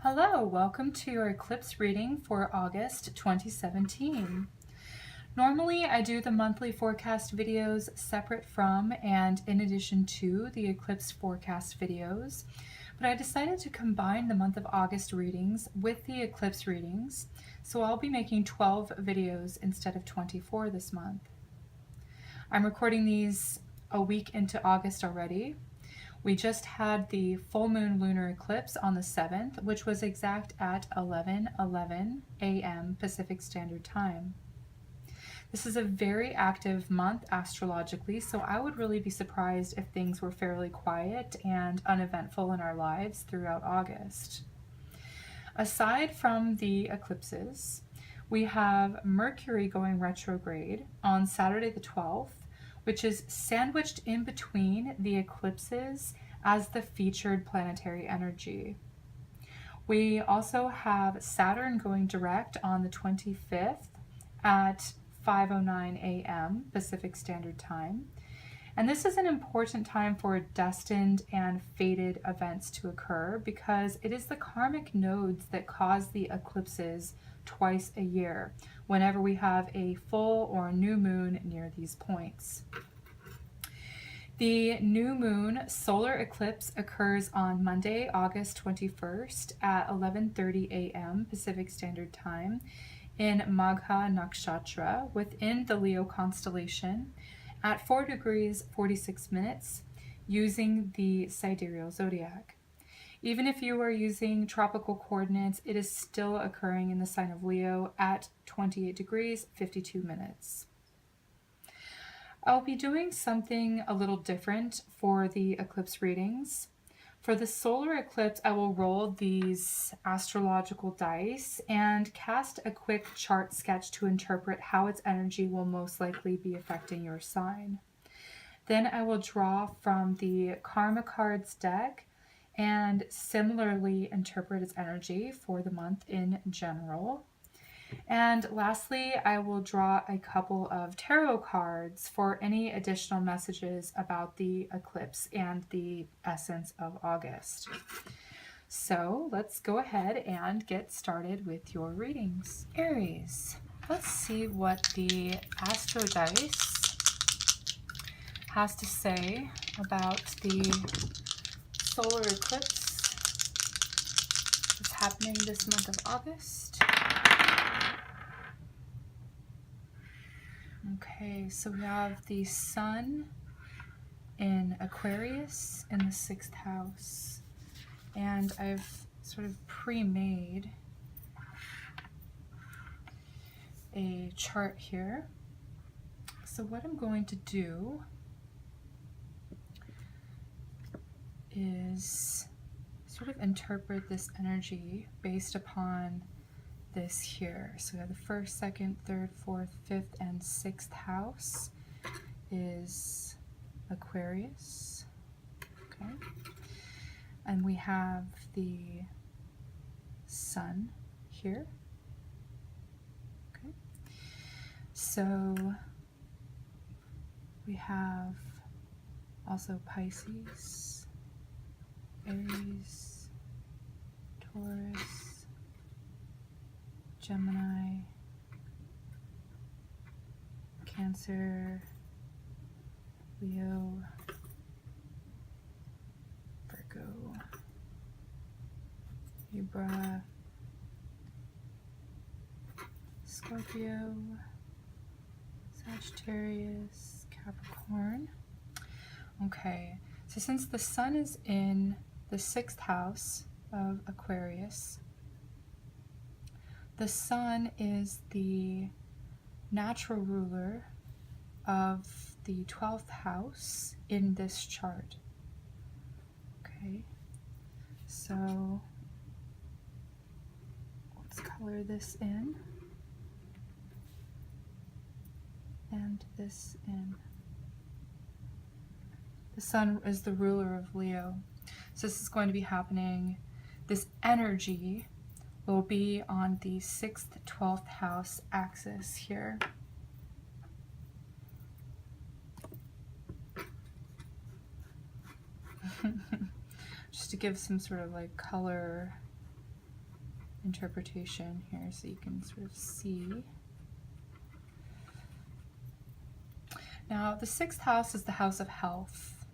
Hello, welcome to your eclipse reading for August 2017. Normally I do the monthly forecast videos separate from and in addition to the eclipse forecast videos, but I decided to combine the month of August readings with the eclipse readings, so I'll be making 12 videos instead of 24 this month. I'm recording these a week into August already. We just had the full moon lunar eclipse on the 7th, which was exact at 11:11 a.m. Pacific Standard Time. This is a very active month astrologically, so I would really be surprised if things were fairly quiet and uneventful in our lives throughout August. Aside from the eclipses, we have Mercury going retrograde on Saturday the 12th, which is sandwiched in between the eclipses as the featured planetary energy. We also have Saturn going direct on the 25th at 5:09 a.m. Pacific Standard Time. And this is an important time for destined and fated events to occur because it is the karmic nodes that cause the eclipses twice a year, whenever we have a full or new moon near these points. The new moon solar eclipse occurs on Monday, August 21st at 11:30 a.m. Pacific Standard Time in Magha Nakshatra within the Leo constellation at 4 degrees 46 minutes using the sidereal zodiac. Even if you are using tropical coordinates, it is still occurring in the sign of Leo at 28 degrees 52 minutes. I'll be doing something a little different for the eclipse readings. For the solar eclipse, I will roll these astrological dice and cast a quick chart sketch to interpret how its energy will most likely be affecting your sign. Then I will draw from the Karma Cards deck and similarly interpret its energy for the month in general. And lastly, I will draw a couple of tarot cards for any additional messages about the eclipse and the essence of August. So let's go ahead and get started with your readings. Aries, let's see what the Astro Dice has to say about the solar eclipse that's happening this month of August. Okay, so we have the sun in Aquarius in the 6th house, and I've sort of pre-made a chart here. So what I'm going to do is sort of interpret this energy based upon this here. So we have the 1st, 2nd, 3rd, 4th, 5th, and 6th house is Aquarius. Okay. And we have the sun here. Okay. So we have also Pisces, Aries, Taurus, Gemini, Cancer, Leo, Virgo, Libra, Scorpio, Sagittarius, Capricorn. Okay, so since the sun is in the 6th house of Aquarius, the sun is the natural ruler of the 12th house in this chart. Okay, so let's color this in and this in. The sun is the ruler of Leo. So this is going to be happening, this energy will be on the 6th, 12th house axis here. Just to give some sort of like color interpretation here so you can sort of see. Now, the 6th house is the house of health,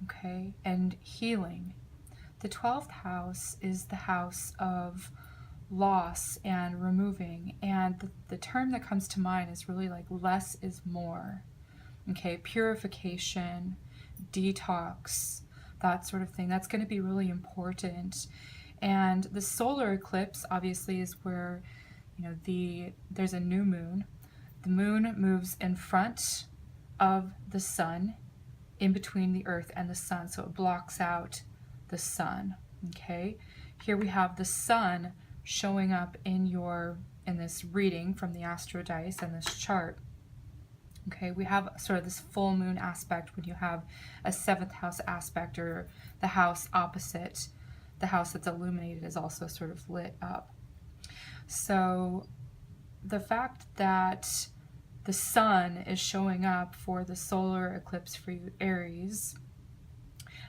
okay, and healing. The 12th house is the house of loss and removing, and the term that comes to mind is really like less is more, okay, purification, detox, that sort of thing. That's going to be really important. And the solar eclipse obviously is where, you know, there's a new moon. The moon moves in front of the sun, in between the earth and the sun, so it blocks out the sun, okay? Here we have the sun showing up in this reading from the astro dice and this chart. Okay, we have sort of this full moon aspect when you have a 7th house aspect, or the house opposite, the house that's illuminated is also sort of lit up. So the fact that the sun is showing up for the solar eclipse for you, Aries,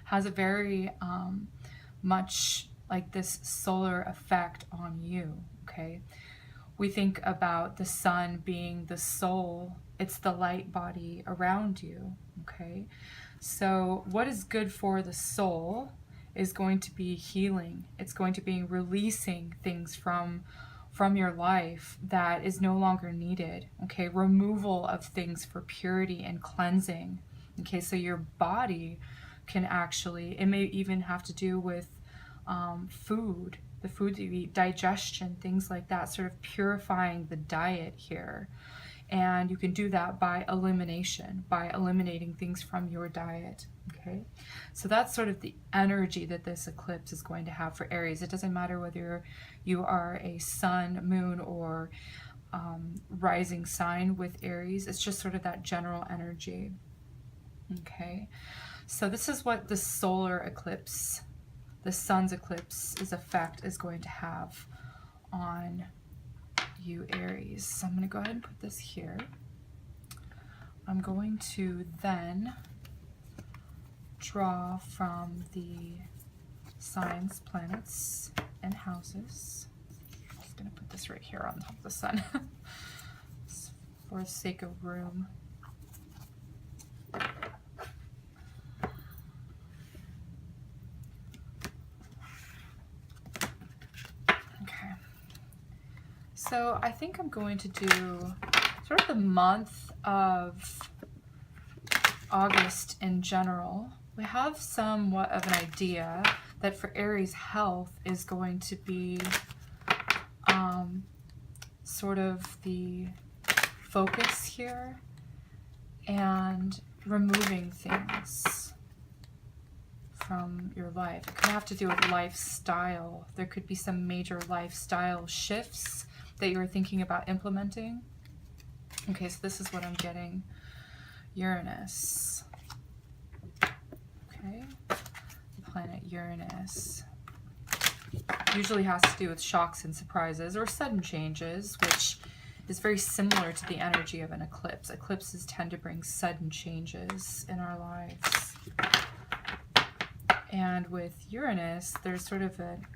has a very much like this solar effect on you, okay? We think about the sun being the soul, it's the light body around you, okay? So what is good for the soul is going to be healing. It's going to be releasing things from your life that is no longer needed, okay? Removal of things for purity and cleansing, okay? So your body can actually, it may even have to do with food, the food that you eat, digestion, things like that, sort of purifying the diet here. And you can do that by elimination, by eliminating things from your diet, okay? So that's sort of the energy that this eclipse is going to have for Aries. It doesn't matter whether you are a sun, moon, or rising sign with Aries. It's just sort of that general energy, okay? So this is what the solar eclipse, the sun's eclipse's effect is going to have on you, Aries. So I'm going to go ahead and put this here. I'm going to then draw from the signs, planets, and houses. I'm just going to put this right here on top of the sun for the sake of room. So I think I'm going to do sort of the month of August in general. We have somewhat of an idea that for Aries, health is going to be sort of the focus here, and removing things from your life. It could have to do with lifestyle. There could be some major lifestyle shifts that you were thinking about implementing. Okay, so this is what I'm getting. Uranus. Okay, the planet Uranus usually has to do with shocks and surprises or sudden changes, which is very similar to the energy of an eclipse. Eclipses tend to bring sudden changes in our lives. And with Uranus, there's sort of an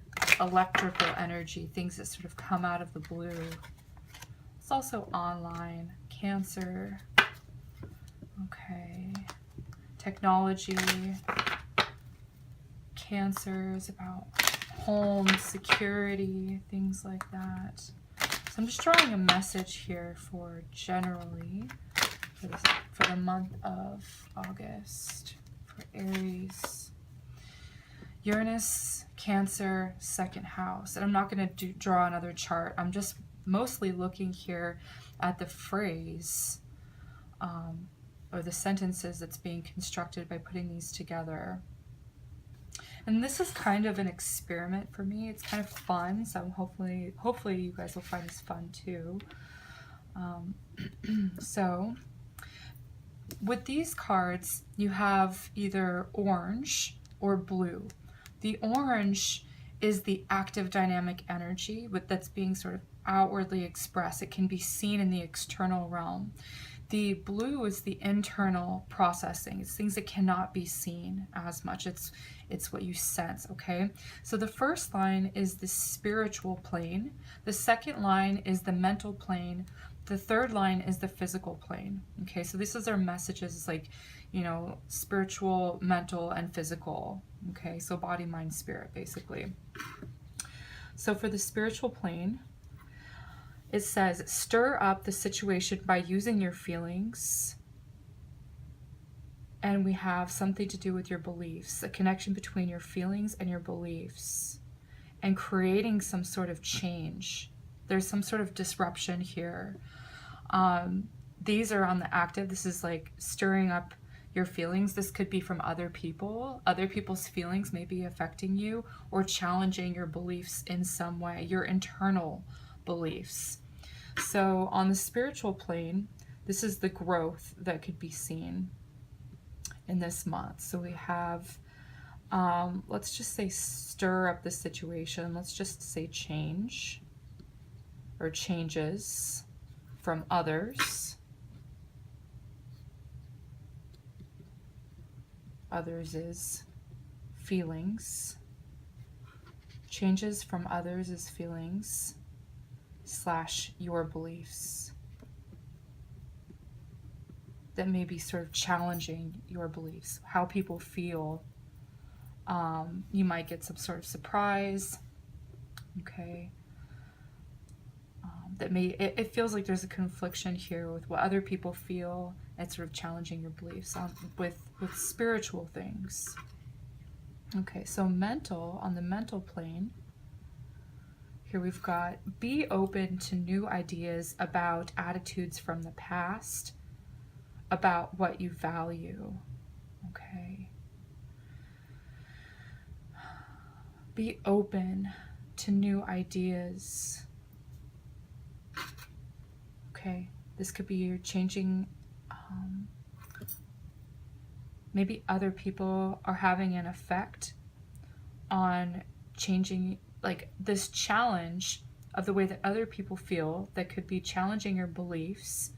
electrical energy, things that sort of come out of the blue. It's also online, Cancer, okay, technology. Cancer is about home, security, things like that. So I'm just drawing a message here for generally for the month of August for Aries. Uranus, Cancer, 2nd house. And I'm not going to draw another chart. I'm just mostly looking here at the phrase or the sentences that's being constructed by putting these together. And this is kind of an experiment for me. It's kind of fun, so hopefully you guys will find this fun too. So with these cards, you have either orange or blue. The orange is the active dynamic energy that's being sort of outwardly expressed. It can be seen in the external realm. The blue is the internal processing. It's things that cannot be seen as much. It's what you sense, okay? So the first line is the spiritual plane. The second line is the mental plane. The third line is the physical plane, okay? So this is our messages. It's like, you know, spiritual, mental, and physical, okay? So body, mind, spirit, basically. So for the spiritual plane, it says, stir up the situation by using your feelings. And we have something to do with your beliefs, a connection between your feelings and your beliefs, and creating some sort of change. There's some sort of disruption here. These are on the active. This is like stirring up your feelings. This could be from other people. Other people's feelings may be affecting you or challenging your beliefs in some way, your internal beliefs. So on the spiritual plane, this is the growth that could be seen in this month. So we have, let's just say stir up the situation. Let's just say change or changes from others. Others is feelings. Changes from others is feelings / your beliefs that may be sort of challenging your beliefs, how people feel. You might get some sort of surprise, okay? That may, it feels like there's a confliction here with what other people feel and sort of challenging your beliefs with spiritual things. Okay, so mental, on the mental plane, here we've got, be open to new ideas about attitudes from the past, about what you value, okay? Be open to new ideas. Okay, this could be you're changing, maybe other people are having an effect on changing, like this challenge of the way that other people feel that could be challenging your beliefs.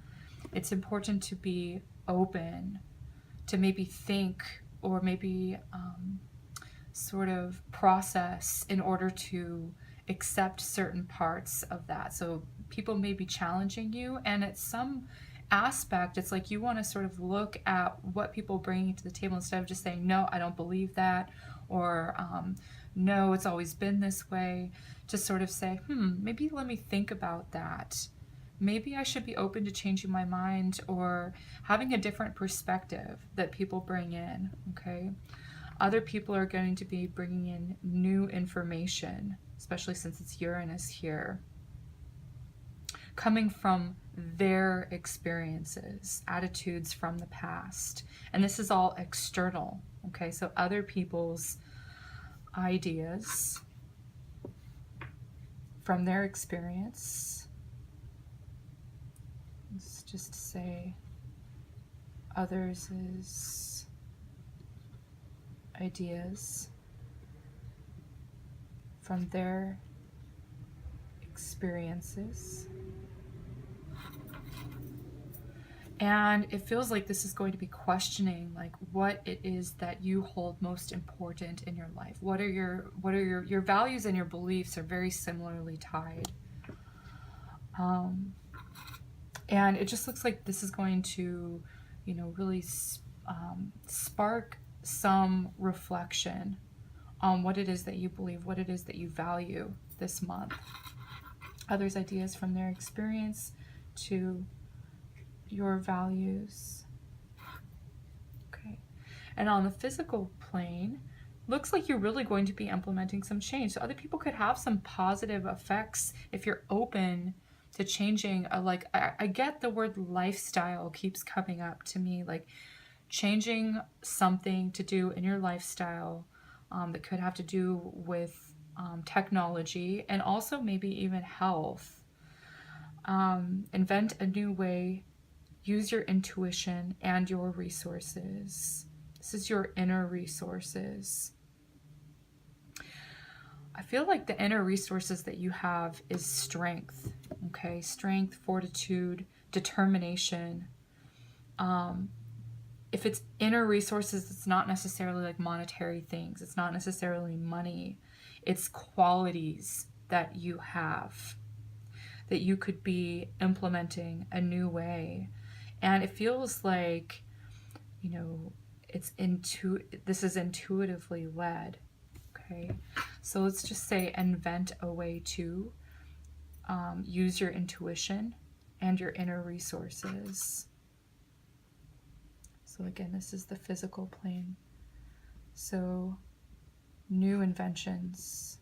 It's important to be open to maybe think or maybe sort of process in order to accept certain parts of that. So people may be challenging you, and at some aspect it's like you want to sort of look at what people are bringing to the table instead of just saying, no, I don't believe that, or no, it's always been this way. Just sort of say, maybe let me think about that. Maybe I should be open to changing my mind or having a different perspective that people bring in, okay? Other people are going to be bringing in new information, especially since it's Uranus here, coming from their experiences, attitudes from the past. And this is all external, okay? So other people's ideas from their experience. Let's just say others is ideas from their experiences. And it feels like this is going to be questioning like what it is that you hold most important in your life. What are your values and your beliefs are very similarly tied. And it just looks like this is going to, you know, really spark some reflection on what it is that you believe, what it is that you value this month. Others' ideas from their experience to your values. Okay. And on the physical plane, looks like you're really going to be implementing some change. So other people could have some positive effects if you're open to changing. Like I get the word lifestyle keeps coming up to me, like changing something to do in your lifestyle that could have to do with technology and also maybe even health. Invent a new way. Use your intuition and your resources. This is your inner resources. I feel like the inner resources that you have is strength, okay? Strength, fortitude, determination, If it's inner resources, it's not necessarily like monetary things. It's not necessarily money. It's qualities that you have that you could be implementing a new way. And it feels like, you know, this is intuitively led. Okay. So let's just say invent a way to use your intuition and your inner resources. So again, this is the physical plane. So new inventions.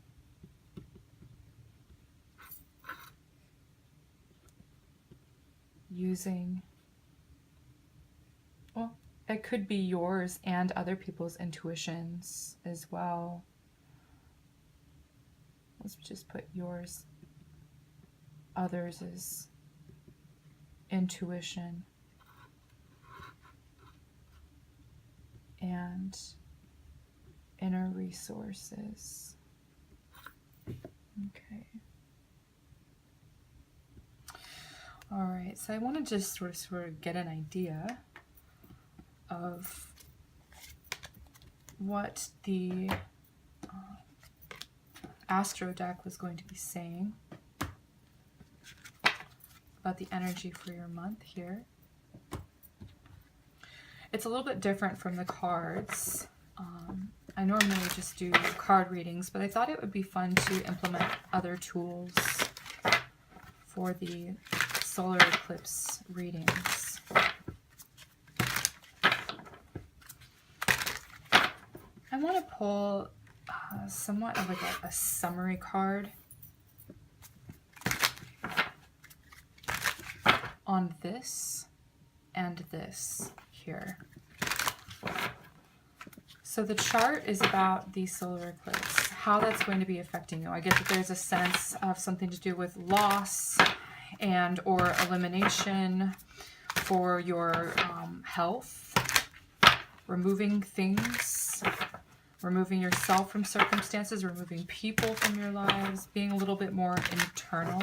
Using, well, it could be yours and other people's intuitions as well. Let's just put yours, others' intuition. And inner resources. Okay. All right, so I want to just sort of get an idea of what the Astro deck was going to be saying about the energy for your month here. It's a little bit different from the cards. I normally just do card readings, but I thought it would be fun to implement other tools for the solar eclipse readings. I want to pull somewhat of like a summary card on this and this here. So the chart is about the solar eclipse, how that's going to be affecting you. I get that there's a sense of something to do with loss and or elimination for your health, removing things, removing yourself from circumstances, removing people from your lives, being a little bit more internal.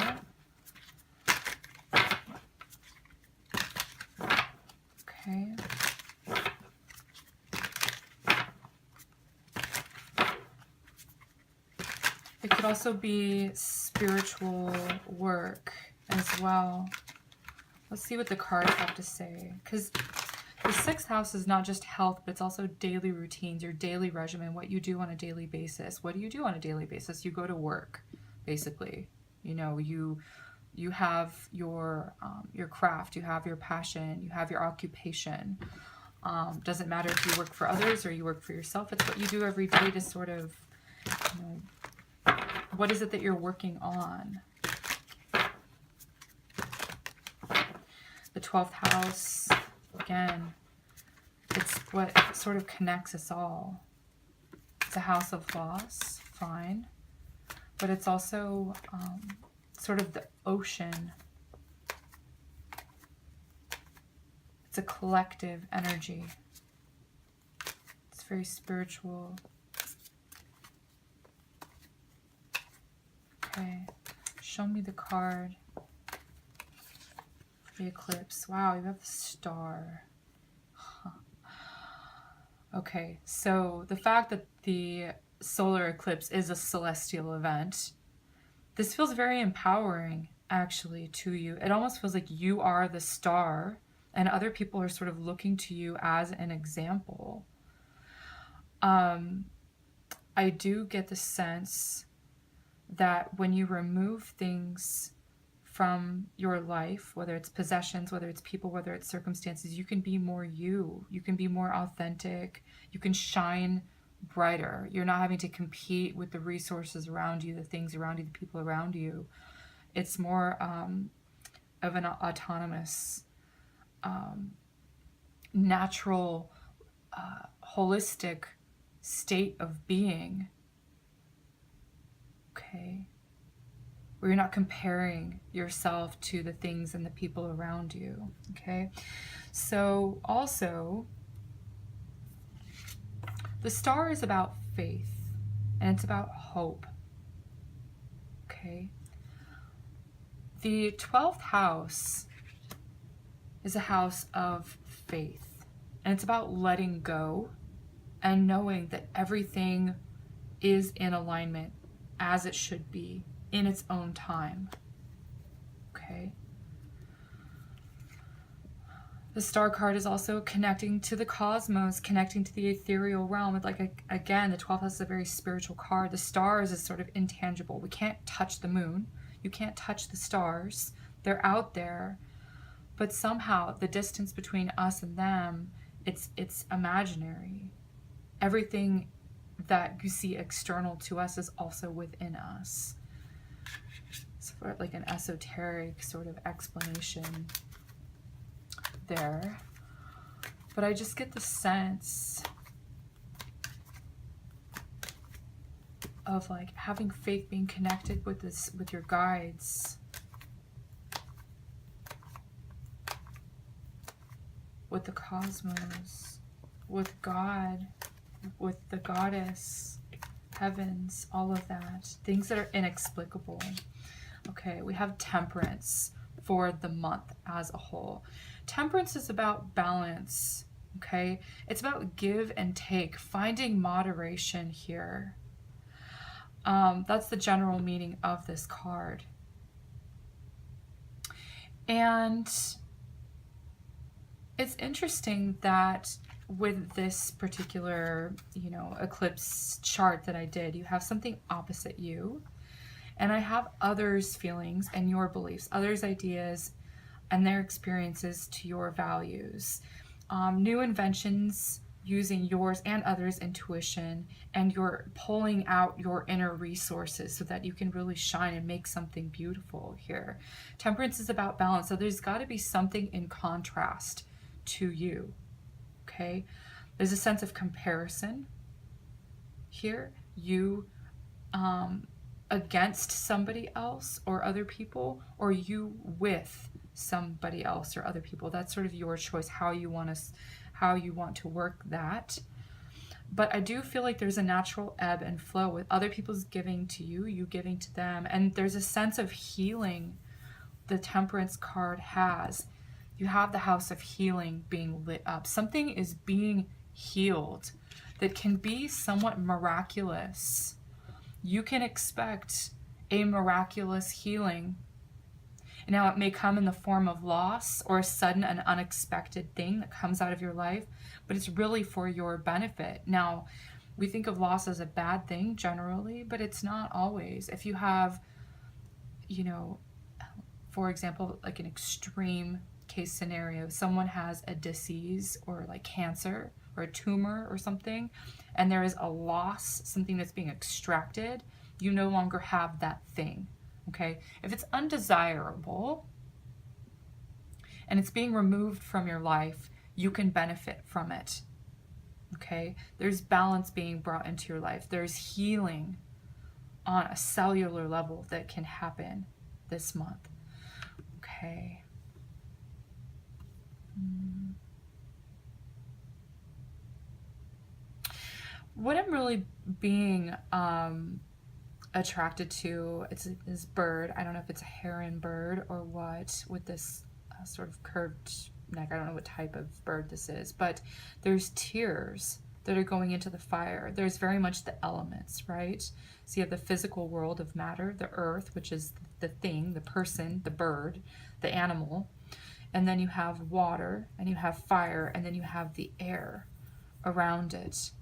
Okay. It could also be spiritual work as well. Let's see what the cards have to say. Because the 6th house is not just health, but it's also daily routines, your daily regimen, what you do on a daily basis. What do you do on a daily basis? You go to work, basically. You know, you have your craft, you have your passion, you have your occupation. Doesn't matter if you work for others or you work for yourself. It's what you do every day to sort of, you know, what is it that you're working on? The 12th house, again, it's what sort of connects us all. It's a house of loss, fine. But it's also sort of the ocean. It's a collective energy. It's very spiritual. Okay, show me the card. The eclipse. Wow, you have the star. Huh. Okay, so the fact that the solar eclipse is a celestial event, this feels very empowering actually to you. It almost feels like you are the star and other people are sort of looking to you as an example. I do get the sense that when you remove things from your life, whether it's possessions, whether it's people, whether it's circumstances, you can be more you. You can be more authentic. You can shine brighter. You're not having to compete with the resources around you, the things around you, the people around you. It's more of an autonomous, natural, holistic state of being. Okay? Where you're not comparing yourself to the things and the people around you. Okay? So also, the star is about faith and it's about hope. Okay? The 12th house is a house of faith. And it's about letting go and knowing that everything is in alignment as it should be in its own time. Okay. The star card is also connecting to the cosmos, connecting to the ethereal realm. Like, again, the 12th house is a very spiritual card. The stars is sort of intangible. We can't touch the moon. You can't touch the stars. They're out there. But somehow the distance between us and them, it's imaginary. Everything that you see external to us is also within us. It's like an esoteric sort of explanation there. But I just get the sense of like having faith, being connected with this, with your guides, with the cosmos, with God, with the goddess, heavens, all of that. Things that are inexplicable. Okay, we have Temperance for the month as a whole. Temperance is about balance, okay? It's about give and take, finding moderation here. That's the general meaning of this card. And it's interesting that with this particular, you know, eclipse chart that I did, you have something opposite you. And I have others' feelings and your beliefs, others' ideas and their experiences to your values. New inventions using yours and others' intuition, and you're pulling out your inner resources so that you can really shine and make something beautiful here. Temperance is about balance. So there's got to be something in contrast to you. Okay? There's a sense of comparison here. You against somebody else or other people, or you with somebody else or other people. That's sort of your choice, how you want to work that. But I do feel like there's a natural ebb and flow with other people's giving to you, you giving to them, and there's a sense of healing the Temperance card has. You have the house of healing being lit up. Something is being healed that can be somewhat miraculous. You can expect a miraculous healing. Now, it may come in the form of loss or a sudden and unexpected thing that comes out of your life, but it's really for your benefit. Now, we think of loss as a bad thing generally, but it's not always. If you have, you know, for example, like an extreme case scenario, someone has a disease or like cancer or a tumor or something, and there is a loss, something that's being extracted, you no longer have that thing, okay? If it's undesirable and it's being removed from your life, you can benefit from it, okay? There's balance being brought into your life. There's healing on a cellular level that can happen this month, okay? What I'm really being attracted to, it's this bird. I don't know if it's a heron bird or what, with this sort of curved neck. I don't know what type of bird this is, but there's tears that are going into the fire. There's very much the elements, right? So you have the physical world of matter, the earth, which is the thing, the person, the bird, the animal. And then you have water, and you have fire, and then you have the air around it.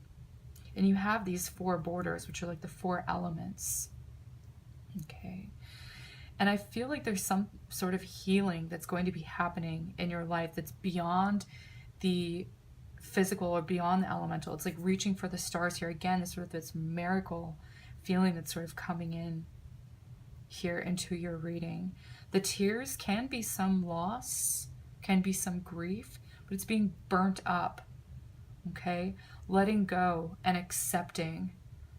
And you have these four borders, which are like the four elements. Okay. And I feel like there's some sort of healing that's going to be happening in your life that's beyond the physical or beyond the elemental. It's like reaching for the stars here. Again, this sort of this miracle feeling that's sort of coming in here into your reading. The tears can be some loss, can be some grief, but it's being burnt up. Okay? Letting go and accepting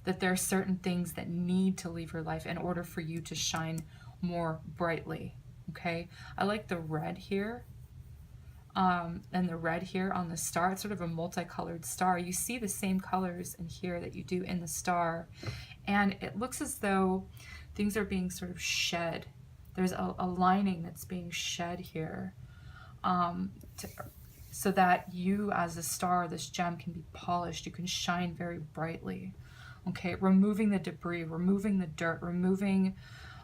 that there are certain things that need to leave your life in order for you to shine more brightly. Okay? I like the red here. And the red here on the star, it's sort of a multicolored star. You see the same colors in here that you do in the star. And it looks as though things are being sort of shed. There's a lining that's being shed here. so that you as a star, this gem, can be polished. You can shine very brightly. Okay, removing the debris, removing the dirt, removing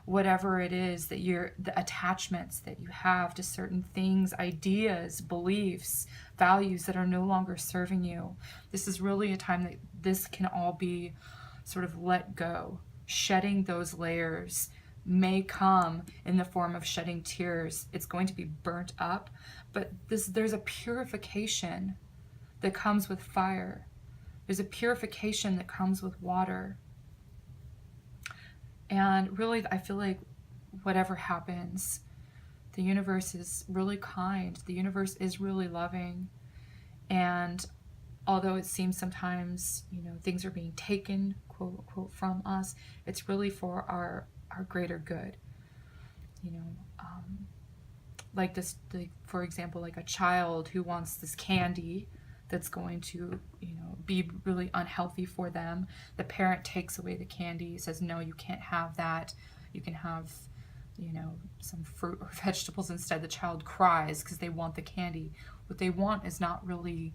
whatever it is that the attachments that you have to certain things, ideas, beliefs, values that are no longer serving you. This is really a time that this can all be sort of let go. Shedding those layers may come in the form of shedding tears. It's going to be burnt up, but there's a purification that comes with fire. There's a purification that comes with water. And really, I feel like whatever happens, the universe is really kind. The universe is really loving. And although it seems sometimes, things are being taken, quote unquote, from us, it's really for our greater good. Like this, for example, like a child who wants this candy that's going to, be really unhealthy for them. The parent takes away the candy, says, no, you can't have that. You can have, some fruit or vegetables instead. The child cries because they want the candy. What they want is not really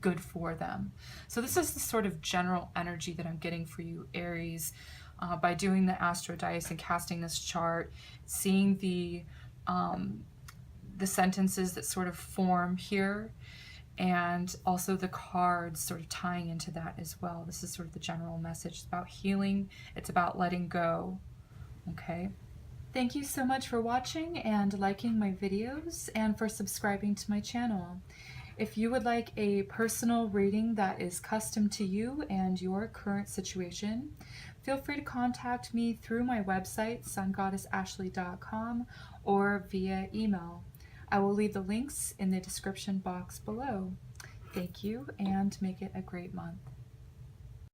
good for them. So this is the sort of general energy that I'm getting for you, Aries, by doing the astro dice and casting this chart, seeing the sentences that sort of form here, and also the cards sort of tying into that as well. This is sort of the general message. It's about healing. It's about letting go. Okay. Thank you so much for watching and liking my videos, and for subscribing to my channel. If you would like a personal reading that is custom to you and your current situation, feel free to contact me through my website, sungoddessashley.com, or via email. I will leave the links in the description box below. Thank you, and make it a great month.